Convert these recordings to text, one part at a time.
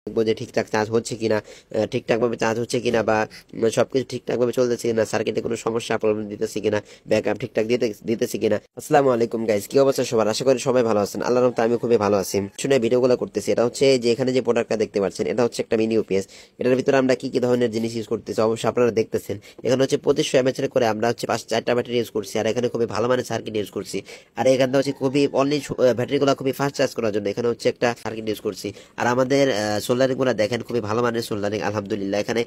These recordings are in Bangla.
দেখবো যে ঠিকঠাক চার্জ হচ্ছে কিনা, ঠিকঠাকভাবে চার্জ হচ্ছে কিনা বা সবকিছু ঠিকঠাকভাবে চলতেছে কিনা, সার্কিটে কোনো সমস্যা প্রবলেম দিতেছে কিনা, ব্যাকআপ ঠিকঠাক দিতেছে কিনা। আসসালামু আলাইকুম গাইস, কি অবস্থা সবার? আশা করি সবাই ভালো আছেন। আল্লাহর রহমতে আমি খুবই ভালো আছি। শুনে ভিডিওগুলো করতেছি, এটা হচ্ছে যে এখানে যে প্রোডাক্টটা দেখতে পাচ্ছেন, এটা হচ্ছে একটা মিনি ইউপিএস। এটার ভিতরে আমরা কি কি ধরনের জিনিস ইউজ করতেছি অবশ্যই আপনারা দেখতেছেন। এখানে হচ্ছে 2500 mAh করে আমরা হচ্ছে 4টা ব্যাটারি ইউজ করছি, আর এখানে খুবই ভালো মানের সার্কিট ইউজ করছি। আর এখানে হচ্ছে খুবই অনলি ব্যাটারিগুলো খুবই ফাস্ট চার্জ করার জন্য এখানে হচ্ছে একটা সার্কিট ইউজ করছি। আর আমাদের সোল্ডারিং গুলো দেখেন খুবই ভালো মানের সোল্ডারিং, আলহামদুলিল্লাহ। এখানে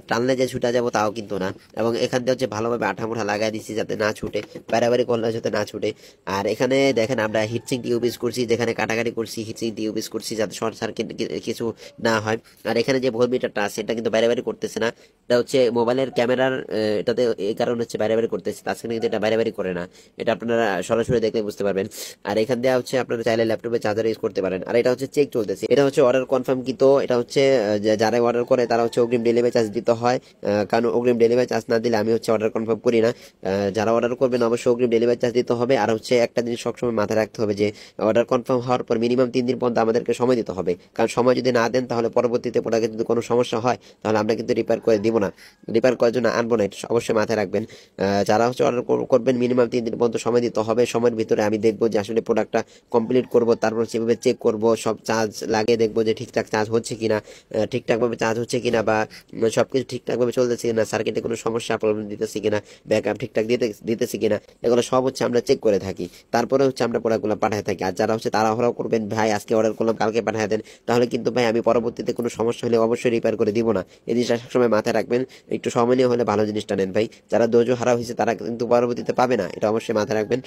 টানলে যে ছুটা যাবো তাও কিন্তু না, এবং এখান থেকে হচ্ছে ভালোভাবে আঠামোঠা লাগাই দিচ্ছি যাতে না ছুটে, বাড়াবাড়ি করলে যাতে না ছুটে। আর এখানে দেখেন আমরা হিটসিং টিউব ইউজ করছি, যেখানে কাটাকাটি করছি হিটসিং টিউব ইউজ করছি যাতে শর্ট সার্কিট কিছু না হয়। আর এখানে যে ভোল্টমিটারটা আছে এটা কিন্তু বাড়াবাড়ি করতেছে না, এটা হচ্ছে মোবাইলের ক্যামেরার এটাতে এই কারণে হচ্ছে বাড়াবাড়ি করতেছে, তাছাড়া কিন্তু এটা বাড়াবাড়ি করে না। এটা আপনারা সরাসরি দেখলে বুঝতে পারবেন। আর এখান দিয়ে হচ্ছে আপনারা চাইলে ল্যাপটপে চার্জার ইউজ করতে পারেন। আর এটা হচ্ছে চেক চলতেছে, এটা হচ্ছে অর্ডার কনফার্ম, কিন্তু এটা হচ্ছে যারা অর্ডার করে তারা হচ্ছে অগ্রিম ডেলিভারি চার্জ দিতে হয়। কারণ অগ্রিম ডেলিভারি চার্জ না দিলে আমি হচ্ছে অর্ডার কনফার্ম করি না। যারা অর্ডার করবেন অবশ্যই অগ্রিম ডেলিভারি চার্জ দিতে হবে। আর হচ্ছে একটা জিনিস সবসময় মাথায় রাখতে হবে যে অর্ডার কনফার্ম হওয়ার পর মিনিমাম 3 দিন পর্যন্ত আমাদেরকে সময় দিতে হবে, কারণ সময় যদি না দেন তাহলে পরবর্তীতে প্রোডাক্টে যদি কোনো সমস্যা হয় তাহলে আমরা কিন্তু রিপেয়ার করে দিব না, রিপেয়ার করার জন্য আনবো না, এটা অবশ্যই মাথায় রাখবেন। যারা হচ্ছে অর্ডার করবেন মিনিমাম 3 দিন পর্যন্ত সময় দিতে হবে। সময়ের ভিতরে আমি দেখবো যে আসলে প্রোডাক্টটা কমপ্লিট করব, তারপর সেভাবে চেক করব, সব চার্জ লাগিয়ে দেখবো যে ঠিকঠাক চার্জ হচ্ছে কিনা, ঠিকঠাকভাবে চার্জ হচ্ছে কিনা বা সবকিছু ঠিকঠাকভাবে চলতেছে কিনা, সার্কিটে কোনো সমস্যা প্রবলেম দিতেছে কিনা, ব্যাকআপ ঠিকঠাক দিতেছে কিনা, এগুলো সব হচ্ছে আমরা চেক করে থাকি। তারপরে হচ্ছে আমরা প্রোডাক্টগুলো পাঠায় থাকি। আর যারা হচ্ছে তাড়াহুড়া করবেন ভাই আজকে অর্ডার করলাম কালকে পাঠায় দেন, তাহলে কিন্তু ভাই আমি পরবর্তীতে কোনো সমস্যা হলে অবশ্যই রিপেয়ার করে দিব না। এই জিনিসটা সবসময় মাথায় রাখবেন। একটু সময় নিয়ে হলে ভালো জিনিসটা নেন ভাই, যারা ধৈর্য হারা হয়েছে তারা কিন্তু পরবর্তীতে পাবে না, এটা অবশ্যই মাথায় রাখবেন।